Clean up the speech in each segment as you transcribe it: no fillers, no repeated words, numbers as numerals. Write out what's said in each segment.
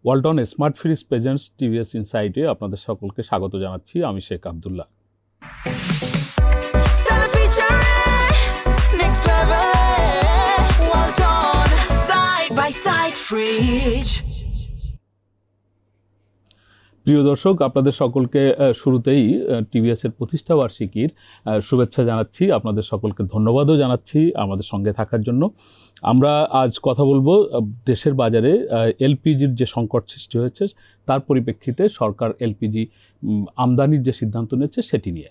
Walton smart fridge presents TVS ইনসাইটে আপনাদের সকলকে স্বাগত জানাচ্ছি। আমি Sheikh Abdullah. Stella featuring next level. Walton side by side fridge. প্রিয় দর্শক, আপনাদের সকলকে শুরুতেই টিভিএস এর প্রতিষ্ঠা বার্ষিকীর শুভেচ্ছা জানাচ্ছি। আপনাদের সকলকে ধন্যবাদও জানাচ্ছি আমাদের সঙ্গে থাকার জন্য। আমরা আজ কথা বলবো দেশের বাজারে এলপিজির যে সংকট সৃষ্টি হয়েছে তার পরিপ্রেক্ষিতে সরকার এলপিজি আমদানির যে সিদ্ধান্ত নিয়েছে সেটি নিয়ে।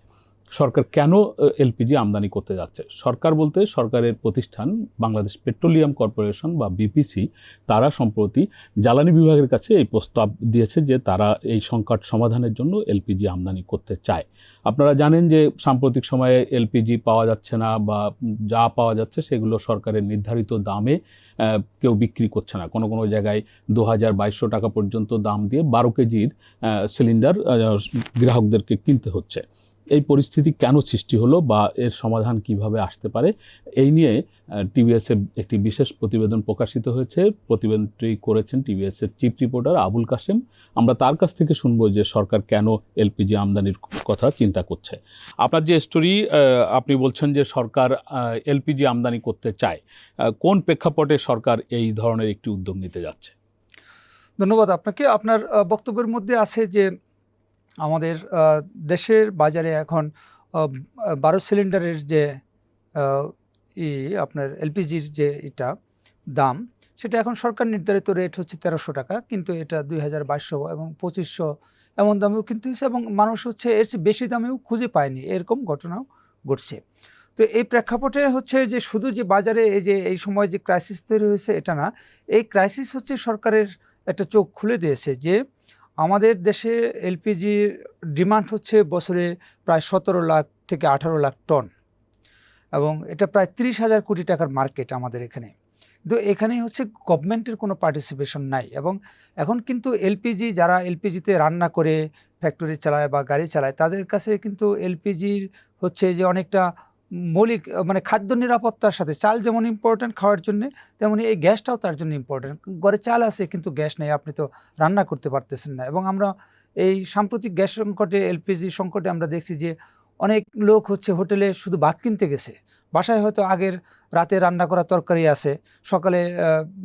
সরকার কেন এলপিজি আমদানি করতে যাচ্ছে? সরকার বলতে সরকারের প্রতিষ্ঠান বাংলাদেশ পেট্রোলিয়াম কর্পোরেশন বা বিপিসি, তারা সম্প্রতি জ্বালানি বিভাগের কাছে এই প্রস্তাব দিয়েছে যে তারা এই সংকট সমাধানের জন্য এলপিজি আমদানি করতে চায়। আপনারা জানেন যে সাম্প্রতিক সময়ে এলপিজি পাওয়া যাচ্ছে না, বা যা পাওয়া যাচ্ছে সেগুলো সরকারের নির্ধারিত দামে কেউ বিক্রি করছে না। কোনো কোনো জায়গায় 2200 টাকা পর্যন্ত দাম দিয়ে 12 কেজির সিলিন্ডার গ্রাহকদেরকে কিনতে হচ্ছে। এই পরিস্থিতি কেন সৃষ্টি হলো বা এর সমাধান কিভাবে আসতে পারে, এই নিয়ে টিভিএসের একটি বিশেষ প্রতিবেদন প্রকাশিত হয়েছে। প্রতিবেদনটি করেছেন টিভিএসের চিফ রিপোর্টার আবুল কাশেম। আমরা তার কাছ থেকে শুনবো যে সরকার কেন এলপিজি আমদানির কথা চিন্তা করছে। আপনার যে স্টোরি, আপনি বলছেন যে সরকার এলপিজি আমদানি করতে চায়, কোন প্রেক্ষাপটে সরকার এই ধরনের একটি উদ্যোগ নিতে যাচ্ছে? ধন্যবাদ আপনাকে। আপনার বক্তব্যের মধ্যে আছে যে আমাদের দেশের বাজারে এখন 12 সিলিন্ডারের যে আপনার এলপিজির যে দাম, সেটা এখন সরকার নির্ধারিত রেট হচ্ছে 1300 টাকা, কিন্তু এটা 2200 এবং 2500 এমন দামেও কিন্তু হয়েছে, এবং মানুষ হচ্ছে এর চেয়ে বেশি দামেও খুঁজে পায়নি, এরকম ঘটনাও ঘটছে। তো এই প্রেক্ষাপটে হচ্ছে যে শুধু যে বাজারে এই সময় যে ক্রাইসিস তৈরি হয়েছে এটা না, এই ক্রাইসিস হচ্ছে সরকারের একটা চোখ খুলে দিয়েছে যে আমাদের দেশে এলপিজির ডিমান্ড হচ্ছে বছরে প্রায় 17 লাখ থেকে 18 লাখ টন, এবং এটা প্রায় 30,000 কোটি টাকার মার্কেট আমাদের এখানে। কিন্তু এখানে হচ্ছে গভর্নমেন্টের কোনো পার্টিসিপেশন নাই, এবং এখন কিন্তু এলপিজি যারা এলপিজিতে রান্না করে ফ্যাক্টরি চালায় বা গাড়ি চালায়, তাদের কাছে কিন্তু এলপিজির হচ্ছে যে অনেকটা মৌলিক, মানে খাদ্য নিরাপত্তার সাথে চাল যেমন ইম্পর্ট্যান্ট খাওয়ার জন্য, তেমনি এই গ্যাসটাও তার জন্য ইম্পর্ট্যান্ট। ঘরে চাল আছে কিন্তু গ্যাস নেই, আপনি তো রান্না করতে পারতেছেন না। এবং আমরা এই সাম্প্রতিক গ্যাস সংকটে, এলপিজি সংকটে আমরা দেখছি যে অনেক লোক হচ্ছে হোটেলে শুধু ভাত কিনতে গেছে। বাসায় হয়তো আগের রাতে রান্না করা তরকারি আছে, সকালে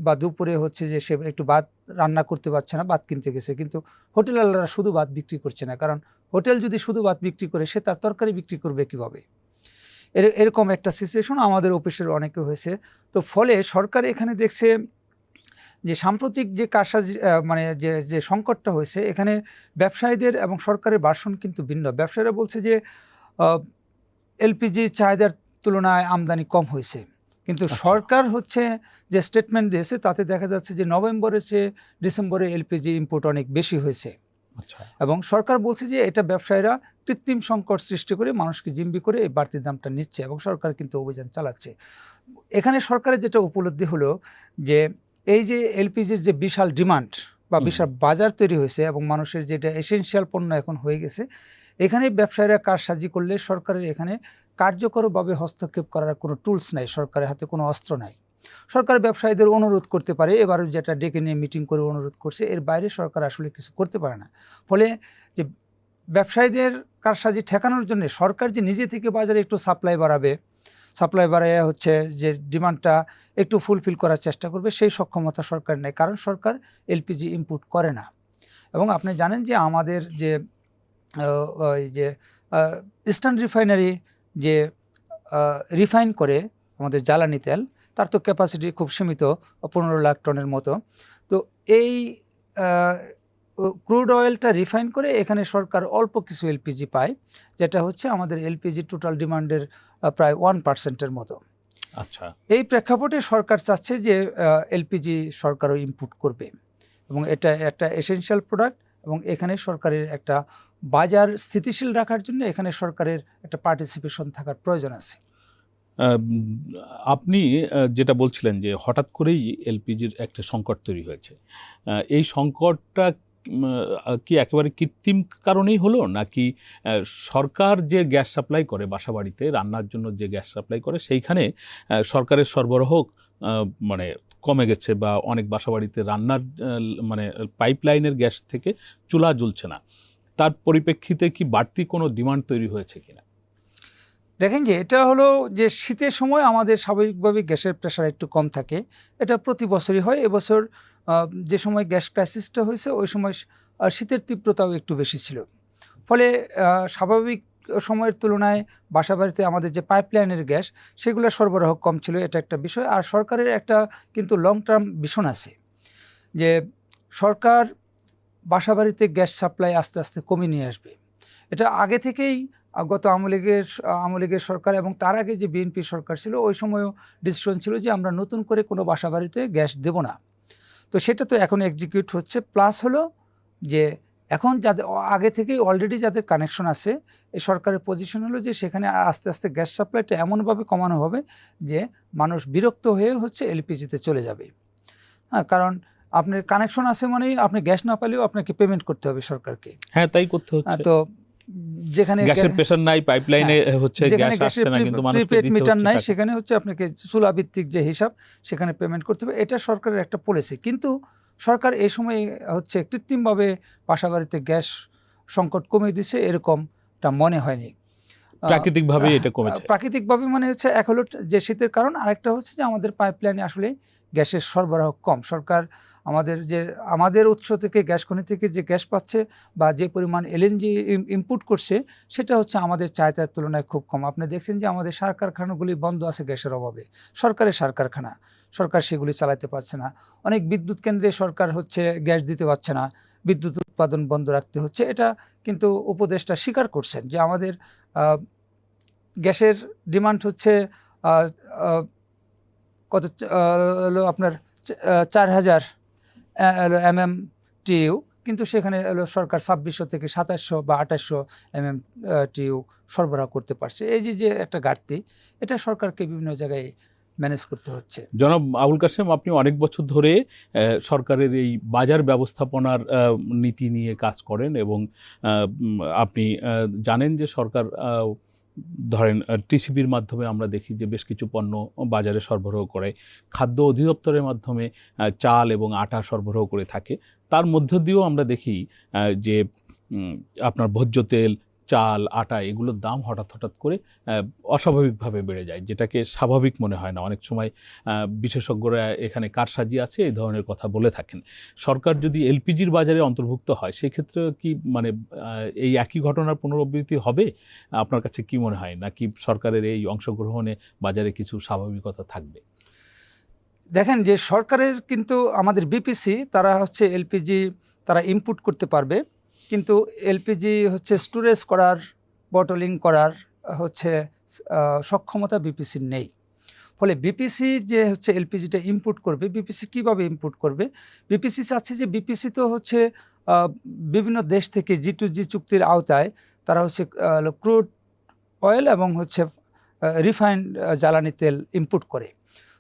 বা দুপুরে হচ্ছে যে সে একটু ভাত রান্না করতে পারছে না, ভাত কিনতে গেছে। কিন্তু হোটেলওয়ালারা শুধু ভাত বিক্রি করছে না, কারণ হোটেল যদি শুধু ভাত বিক্রি করে, সে তার তরকারি বিক্রি করবে কীভাবে? এরকম একটা সিচুয়েশন আমাদের অফিসের অনেকে হয়েছে। তো ফলে সরকার এখানে দেখছে যে সাম্প্রতিক যে কারসাজি, মানে যে সংকটটা হয়েছে, এখানে ব্যবসায়ীদের এবং সরকারের ভার্সন কিন্তু ভিন্ন। ব্যবসায়ীরা বলছে যে এলপিজি চাহিদার তুলনায় আমদানি কম হয়েছে, কিন্তু সরকার হচ্ছে যে স্টেটমেন্ট দিয়েছে তাতে দেখা যাচ্ছে যে নভেম্বরের চেয়ে ডিসেম্বরে এলপিজি ইম্পোর্ট অনেক বেশি হয়েছে। এবং সরকার বলছে যে এটা ব্যবসায়ীরা কৃত্রিম সংকট সৃষ্টি করে মানুষকে জিম্বি করে এই বাড়তি দামটা নিচ্ছে, এবং সরকার কিন্তু অভিযান চালাচ্ছে। এখানে সরকারের যেটা উপলব্ধি হলো যে এই যে এলপিজির যে বিশাল ডিমান্ড বা বিশাল বাজার তৈরি হয়েছে, এবং মানুষের যেটা এসেনশিয়াল পণ্য এখন হয়ে গেছে, এখানে ব্যবসায়ীরা কারসাজি করলে সরকারের এখানে কার্যকরভাবে হস্তক্ষেপ করার কোনো টুলস নাই, সরকারের হাতে কোনো অস্ত্র নাই। সরকার ব্যবসায়ীদের অনুরোধ করতে পারে, এবারও যেটা ডেকে নিয়ে মিটিং করে অনুরোধ করছে, এর বাইরে সরকার আসলে কিছু করতে পারে না। ফলে যে ব্যবসায়ীদের কারসাজি ঠেকানোর জন্য সরকার যে নিজে থেকে বাজারে একটু সাপ্লাই বাড়ায় হচ্ছে যে ডিমান্ডটা একটু ফুলফিল করার চেষ্টা করবে, সেই সক্ষমতা সরকার নেই, কারণ সরকার এলপিজি ইম্পোর্ট করে না। এবং আপনি জানেন যে আমাদের যে ইস্টার্ন রিফাইনারি যে রিফাইন করে আমাদের জ্বালানি তেল, তার তো ক্যাপাসিটি খুব সীমিত, 15 লাখ টনের মতো। তো এই ক্রুড অয়েলটা রিফাইন করে এখানে সরকার অল্প কিছু এলপিজি পায়, যেটা হচ্ছে আমাদের এলপিজি টোটাল ডিমান্ডের প্রায় 1%-এর মতো। আচ্ছা, এই প্রেক্ষাপটে সরকার চাচ্ছে যে এলপিজি সরকারও ইম্পোর্ট করবে, এবং এটা একটা এসেনশিয়াল প্রোডাক্ট, এবং এখানে সরকারের একটা বাজার স্থিতিশীল রাখার জন্য এখানে সরকারের একটা পার্টিসিপেশন থাকার প্রয়োজন আছে। আপনি যেটা বলছিলেন যে হঠাৎ করেই এলপিজির একটা সংকট তৈরি হয়েছে, এই সংকটটা কি একেবারে কৃত্রিম কারণেই হলো, নাকি সরকার যে গ্যাস সাপ্লাই করে বাসাবাড়িতে রান্নার জন্য যে গ্যাস সাপ্লাই করে সেইখানে সরকারের সরবরাহ মানে কমে গেছে বা অনেক বাসাবাড়িতে রান্নার মানে পাইপলাইনের গ্যাস থেকে চুলা জ্বলছে না, তার পরিপ্রেক্ষিতে কি বাড়তি কোনো ডিমান্ড তৈরি হয়েছে কিনা? দেখেন যে এটা হলো যে শীতের সময় আমাদের স্বাভাবিকভাবে গ্যাসের প্রেশার একটু কম থাকে, এটা প্রতি বছরই হয়। এবছর যে সময় গ্যাস ক্রাইসিসটা হয়েছে ওই সময় শীতের তীব্রতাও একটু বেশি ছিল। ফলে স্বাভাবিক সময়ের তুলনায় বাসাবাড়িতে আমাদের যে পাইপলাইনের গ্যাস সেগুলো সরবরাহ কম ছিল, এটা একটা বিষয়। আর সরকারের একটা কিন্তু লং টার্ম ভিশন আছে যে সরকার বাসাবাড়িতে গ্যাস সাপ্লাই আস্তে আস্তে কমিয়ে নিয়ে আসবে। এটা আগে থেকেই গত আওয়ামী লীগের সরকার এবং তার আগে যে বিএনপি সরকার ছিল ওই সময়ও ডিসিশন ছিল যে আমরা নতুন করে কোনো বাসাবাড়িতে গ্যাস দেব না। তো সেটা তো এখন এক্সিকিউট হচ্ছে। প্লাস হলো যে এখন যাদের আগে থেকেই অলরেডি যাদের কানেকশন আছে, এই সরকারের পজিশন হলো যে সেখানে আস্তে আস্তে গ্যাস সাপ্লাইটা এমনভাবে কমানো হবে যে মানুষ বিরক্ত হয়ে হচ্ছে এলপিজিতে চলে যাবে। হ্যাঁ, কারণ আপনার কানেকশন আছে মানেই আপনি গ্যাস না পেলেও আপনাকে পেমেন্ট করতে হবে সরকারকে। হ্যাঁ, তাই করতে হচ্ছে। তো যেখানে গ্যাসের প্রেশার নাই, পাইপলাইনে হচ্ছে যেখানে গ্যাস আসছে না, কিন্তু মানুষকে প্রিপেড দিতে মিটার হচ্ছে নাই, টাকা। সেখানে হচ্ছে আপনাকে চুলা ভিত্তিক যে হিসাব সেখানে পেমেন্ট করতে হবে। এটা সরকারের একটা পলিসি। কিন্তু সরকার এই সময় হচ্ছে কৃত্রিমভাবে বাসাবাড়িতে গ্যাস সংকট কমিয়ে দিচ্ছে এরকমটা মনে হয়নি। প্রাকৃতিকভাবে এটা কমেছে। প্রাকৃতিকভাবে মানে হচ্ছে এক হলো যে শীতের কারণ, আরেকটা হচ্ছে যে আমাদের পাইপলাইনে আসলে গ্যাসের সরবরাহ কম। সরকার আমাদের উৎস থেকে গ্যাস খনি থেকে যে গ্যাস পাচ্ছে বা যে পরিমাণ এলএনজি ইনপুট করছে সেটা হচ্ছে আমাদের চাহিদার তুলনায় খুব কম। আপনি দেখছেন যে আমাদের সার কারখানাগুলি বন্ধ আছে গ্যাসের অভাবে। সরকারের সার কারখানা, সরকার সেগুলি চালাতে পারছে না। অনেক বিদ্যুৎ কেন্দ্রে সরকার হচ্ছে গ্যাস দিতে পারছে না, বিদ্যুৎ উৎপাদন বন্ধ রাখতে হচ্ছে। এটা কিন্তু উপদেষ্টা স্বীকার করছেন যে আমাদের গ্যাসের ডিমান্ড হচ্ছে কত হলো আপনার 4000 MMTU, কিন্তু সেখানে হলো সরকার 2600 থেকে 2700 বা 2800 MMTU সরবরাহ করতে পারছে। এই যে একটা ঘাটতি, এটা সরকারকে বিভিন্ন জায়গায় ম্যানেজ করতে হচ্ছে। জনাব আবুল কাশেম, আপনি অনেক বছর ধরে সরকারের এই বাজার ব্যবস্থাপনার নীতি নিয়ে কাজ করেন এবং আপনি জানেন যে সরকার ধরেন টিসিবির মাধ্যমে আমরা দেখি যে বেশ কিছু পণ্য বাজারে সরবরাহ করে, খাদ্য অধিদপ্তরের মাধ্যমে চাল এবং আটা সরবরাহ করে থাকে। তার মধ্য দিয়েও আমরা দেখি যে আপনার ভোজ্য তেল, চাল, আটা এগুলোর দাম হঠাৎ করে অস্বাভাবিকভাবে বেড়ে যায়, যেটাকে স্বাভাবিক মনে হয় না। অনেক সময় বিশেষজ্ঞরা এখানে কারসাজি আছে এই ধরনের কথা বলে থাকেন। সরকার যদি এলপিজির বাজারে অন্তর্ভুক্ত হয় সেক্ষেত্রে কি মানে এই একই ঘটনার পুনরাবৃত্তি হবে? আপনার কাছে কি মনে হয়, নাকি সরকারের এই অংশগ্রহণে বাজারে কিছু স্বাভাবিকতা থাকবে? দেখেন যে সরকারের কিন্তু আমাদের বিপিসি তারা হচ্ছে এলপিজি তারা ইনপুট করতে পারবে, কিন্তু এলপিজি হচ্ছে স্টোরেজ করার, বটলিং করার হচ্ছে সক্ষমতা বিপিসির নেই। ফলে বিপিসি যে হচ্ছে এলপিজিটা ইনপুট করবে, বিপিসি কিভাবে ইনপুট করবে? বিপিসি চাচ্ছে যে বিপিসি তো হচ্ছে বিভিন্ন দেশ থেকে G2G চুক্তির আওতায় তারা হচ্ছে ক্রুড অয়েল এবং হচ্ছে রিফাইন্ড জ্বালানি তেল ইনপুট করে।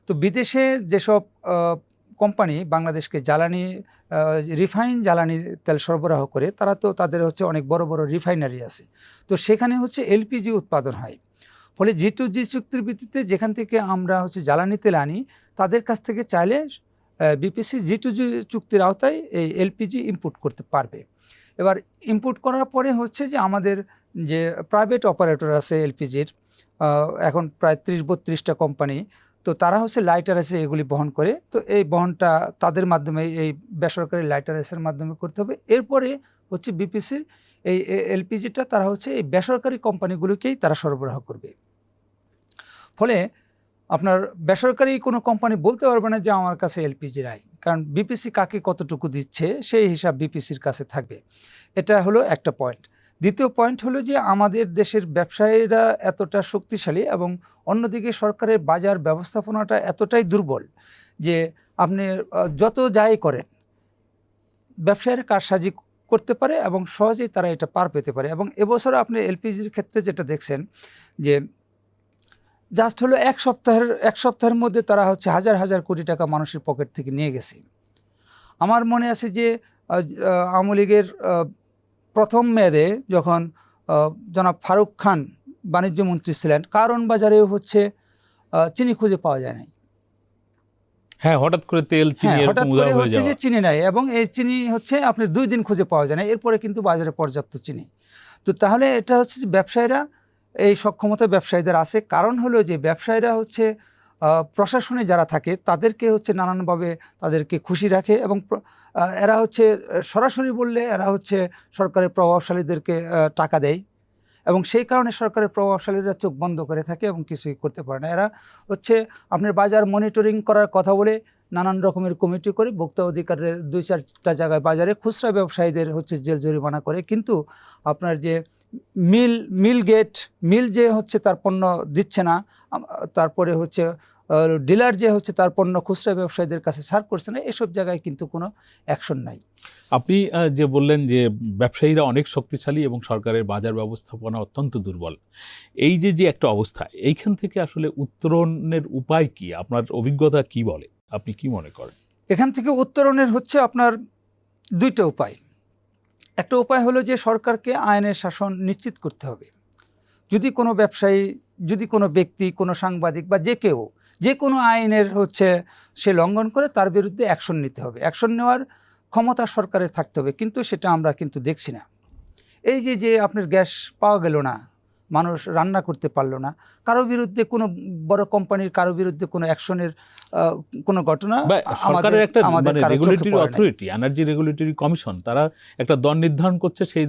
তো বিদেশে যেসব কোম্পানি বাংলাদেশকে রিফাইন জ্বালানি তেল সরবরাহ করে, তারা তো তাদের হচ্ছে অনেক বড় বড় রিফাইনারি আছে, তো সেখানে হচ্ছে এলপিজি উৎপাদন হয়। ফলে G2G চুক্তির ভিত্তিতে যেখান থেকে আমরা হচ্ছে জ্বালানি তেল আনি, তাদের কাছ থেকে চাইলে বিপিসি G2G চুক্তির আওতায় এই এলপিজি ইনপুট করতে পারবে। এবার ইনপুট করার পরে হচ্ছে যে আমাদের যে প্রাইভেট অপারেটর আছে এলপিজির, এখন প্রায় 30-32টা কোম্পানি, তো তারা হচ্ছে লাইটারেসে এগুলি বহন করে। তো এই বহনটা তাদের মাধ্যমে, এই বেসরকারি লাইটারেসের মাধ্যমে করতে হবে। এরপরে হচ্ছে বিপিসির এই এলপিজিটা তারা হচ্ছে এই বেসরকারি কোম্পানিগুলোকেই তারা সরবরাহ করবে। ফলে আপনার বেসরকারি কোনো কোম্পানি বলতে পারবে না যে আমার কাছে এলপিজি নাই, কারণ বিপিসি কাকে কতটুকু দিচ্ছে সেই হিসাব বিপিসির কাছে থাকবে। এটা হলো একটা পয়েন্ট। দ্বিতীয় পয়েন্ট হলো যে আমাদের দেশের ব্যবসায়ীরা এতটা শক্তিশালী এবং অন্যদিকে সরকারের বাজার ব্যবস্থাপনাটা এতটাই দুর্বল যে আপনি যত যাই করেন ব্যবসায়ীরা কারসাজি করতে পারে এবং সহজেই তারা এটা পার পেতে পারে। এবং এবছর আপনি এলপিজির ক্ষেত্রে যেটা দেখছেন যে জাস্ট হলো এক সপ্তাহের মধ্যে তারা হচ্ছে হাজার হাজার কোটি টাকা মানুষের পকেট থেকে নিয়ে গেছে। আমার মনে আছে যে আওয়ামী লীগের প্রথম মেয়াদে যখন জনাব ফারুক খান বাণিজ্য মন্ত্রী ছিলেন, কারণ বাজারেও হচ্ছে চিনি খুঁজে পাওয়া যায় নাই। হ্যাঁ, হঠাৎ করে তেল চিনি হ্যাঁ, এরকম হঠাৎ উধাও করে হয়ে হচ্ছে যাওয়া। যে চিনি নাই, এবং এই চিনি হচ্ছে আপনার 2 দিন খুঁজে পাওয়া যায় না, এরপরে কিন্তু বাজারে পর্যাপ্ত চিনি। তো তাহলে এটা হচ্ছে যে ব্যবসায়ীরা, এই সক্ষমতা ব্যবসায়ীদের আছে। কারণ হলো যে ব্যবসায়ীরা হচ্ছে প্রশাসনে যারা থাকে তাদেরকে হচ্ছে নানানভাবে তাদেরকে খুশি রাখে, এবং এরা হচ্ছে সরাসরি বললে এরা হচ্ছে সরকারের প্রভাবশালীদেরকে টাকা দেয়, এবং সেই কারণে সরকারের প্রভাবশালীরা চোখ বন্ধ করে থাকে এবং কিছুই করতে পারে না। এরা হচ্ছে আপনার বাজার মনিটরিং করার কথা বলে নানান রকমের কমিটি করে ভোক্তা অধিকারের 2-4টা জায়গায় বাজারে খুচরা ব্যবসায়ীদের হচ্ছে জেল জরিমানা করে, কিন্তু আপনার যে মিল যে হচ্ছে তার পণ্য দিচ্ছে না, তারপরে হচ্ছে ডিলার যে হচ্ছে তার পণ্য খুচরা ব্যবসায়ীদের কাছে ছাড় করছে না, এসব জায়গায় কিন্তু কোনো অ্যাকশন নাই। আপনি যে বললেন যে ব্যবসায়ীরা অনেক শক্তিশালী এবং সরকারের বাজার ব্যবস্থাপনা অত্যন্ত দুর্বল, এই যে একটা অবস্থা, এইখান থেকে আসলে উত্তরণের উপায় কি? আপনার অভিজ্ঞতা কি বলে? আপনি কি মনে করেন? এখান থেকে উত্তরণের হচ্ছে আপনার 2টা উপায়। একটা উপায় হলো যে সরকারকে আইনের শাসন নিশ্চিত করতে হবে। যদি কোনো ব্যবসায়ী, যদি কোনো ব্যক্তি, কোনো সাংবাদিক বা যে কেউ যে কোনো আইনের হচ্ছে সে লঙ্ঘন করে, তার বিরুদ্ধে অ্যাকশন নিতে হবে। অ্যাকশন নেওয়ার ক্ষমতা সরকারের থাকতে হবে, কিন্তু সেটা আমরা কিন্তু দেখছি না। এই যে আপনার গ্যাস পাওয়া গেল না, মানুষ রান্না করতে পারলো না, কারো বিরুদ্ধে কোনো বড় কোম্পানির কারো বিরুদ্ধে কোনো অ্যাকশনের কোনো ঘটনা বা সরকারের একটা মানে কারো চোখে রেগুলেটরি পড়ে নাই। অথরিটি, এনার্জি রেগুলেটরি কমিশন, তারা একটা দর নির্ধারণ করছে, সেই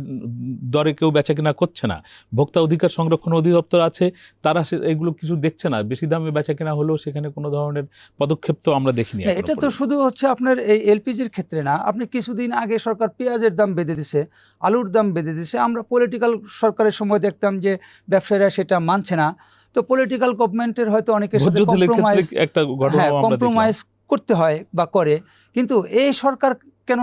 দরে কেউ বেচা কেনা করছে না। ভোক্তা অধিকার সংরক্ষণ অধিদপ্তর আছে, তারা এগুলো কিছু দেখছে না। বেশি দামে বেচা কেনা হলেও সেখানে কোনো ধরনের পদক্ষেপ তো আমরা দেখিনি না, এখনো এটা তো পর্যন্ত। শুধু হচ্ছে আপনার এই এলপিজির ক্ষেত্রে না, আপনি কিছুদিন আগে সরকার পেঁয়াজের দাম বেঁধে দিছে, আলুর দাম বেঁধে দিছে। আমরা পলিটিক্যাল সরকারের সময় দেখতাম যে ব্যবসায়ীরা সেটা মানছে না, তো পলিটিক্যাল গভর্নমেন্টের হয়তো অনেকের সাথে ভোজ্য তেলের ক্ষেত্রে কম্প্রোমাইজ, একটা ঘটনা হ্যাঁ, আমরা দেখলাম। কম্প্রোমাইজ করতে হয় বা করে, কিন্তু এই সরকার কেন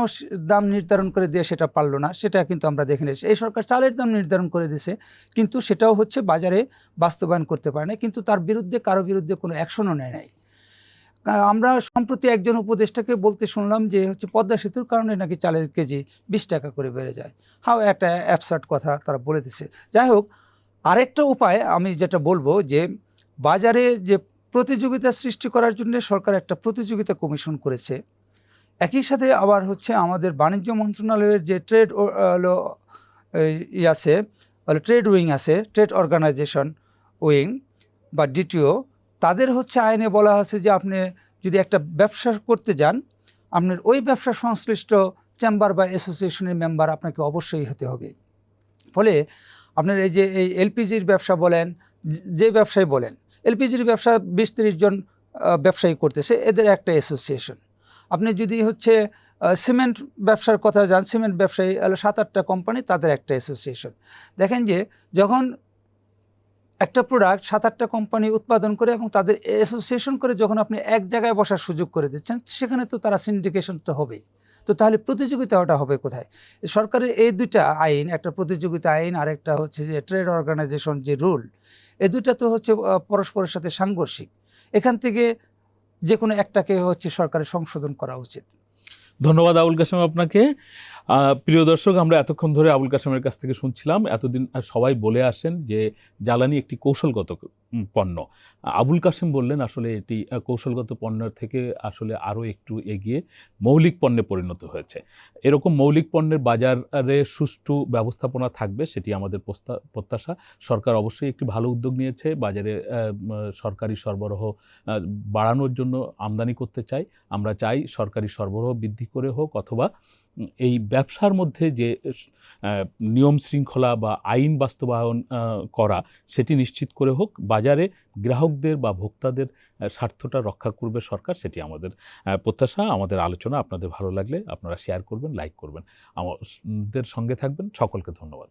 দাম নির্ধারণ করে দিয়ে সেটা পারলো না, সেটা কিন্তু আমরা দেখে নিয়েছি। এই সরকার চালের দাম নির্ধারণ করে দিয়েছে, কিন্তু সেটাও হচ্ছে বাজারে বাস্তবায়ন করতে পারে না, কিন্তু তার বিরুদ্ধে কারো বিরুদ্ধে কোনো অ্যাকশনও নেয় নাই। আমরা সম্প্রতি একজন উপদেষ্টাকে বলতে শুনলাম যে হচ্ছে পদ্মা সেতুর কারণে নাকি চালের কেজি 20 টাকা করে বেড়ে যায়। একটা অ্যাবসার্ড কথা তারা বলে দিছে। যাই হোক, আরেকটা উপায় আমি যেটা বলবো যে বাজারে যে প্রতিযোগিতা সৃষ্টি করার জন্য সরকার একটা প্রতিযোগিতা কমিশন করেছে। একই সাথে আবার হচ্ছে আমাদের বাণিজ্য মন্ত্রণালয়ের যে ট্রেড আছে, ট্রেড উইং আছে, ট্রেড অর্গানাইজেশন উইং বা ডিটিও, তাদের হচ্ছে আইনে বলা আছে যে আপনি যদি একটা ব্যবসা করতে যান, আপনার ওই ব্যবসা সংশ্লিষ্ট চেম্বার বা অ্যাসোসিয়েশনের মেম্বার আপনাকে অবশ্যই হতে হবে। ফলে আপনার এই যে এই এলপিজির ব্যবসা বলেন, যে ব্যবসায়ী বলেন, এলপিজির ব্যবসা 20-30 জন ব্যবসায়ী করতেছে, এদের একটা অ্যাসোসিয়েশন। আপনি যদি হচ্ছে সিমেন্ট ব্যবসার কথা যান, সিমেন্ট ব্যবসায়ী 7-8টা কোম্পানি, তাদের একটা অ্যাসোসিয়েশন। দেখেন যে যখন একটা প্রোডাক্ট 7-8টা কোম্পানি উৎপাদন করে এবং তাদের অ্যাসোসিয়েশন করে যখন আপনি এক জায়গায় বসার সুযোগ করে দিচ্ছেন, সেখানে তো তারা সিন্ডিকেশনটা হবেই। তো তাহলে প্রতিযোগিতাটা হবে কোথায়? সরকারের এই 2টা আইন, একটা প্রতিযোগিতা আইন আর একটা হচ্ছে যে ট্রেড অর্গানাইজেশন যে রুল, এই 2টা তো হচ্ছে পরস্পরের সাথে সাংঘর্ষিক। এখান থেকে যে কোনো একটাকে হচ্ছে সরকারের সংশোধন করা উচিত। ধন্যবাদ আবুল কাশেম আপনাকে। প্রিয় দর্শক, আমরা এতক্ষণ ধরে আবুল কাশেমের কাছ থেকে শুনছিলাম। এতদিন সবাই বলে আসেন যে জ্বালানি একটি কৌশলগত পণ্য। আবুল কাশেম বললেন আসলে এটি কৌশলগত পণ্যের থেকে আসলে আরও একটু এগিয়ে মৌলিক পণ্যে পরিণত হয়েছে। এরকম মৌলিক পণ্যের বাজারে সুষ্ঠু ব্যবস্থাপনা থাকবে, সেটি আমাদের প্রত্যাশা। সরকার অবশ্যই একটি ভালো উদ্যোগ নিয়েছে, বাজারে সরকারি সরবরাহ বাড়ানোর জন্য আমদানি করতে চাই। আমরা চাই সরকারি সরবরাহ বৃদ্ধি করে হোক, অথবা এই ব্যবসার মধ্যে যে নিয়ম শৃঙ্খলা বা আইন বাস্তবায়ন করা, সেটি নিশ্চিত করে হোক। বাজারে গ্রাহকদের বা ভোক্তাদের স্বার্থটা রক্ষা করবে সরকার, সেটি আমাদের প্রত্যাশা। আমাদের আলোচনা আপনাদের ভালো লাগলে আপনারা শেয়ার করবেন, লাইক করবেন, আমাদের সঙ্গে থাকবেন। সকলকে ধন্যবাদ।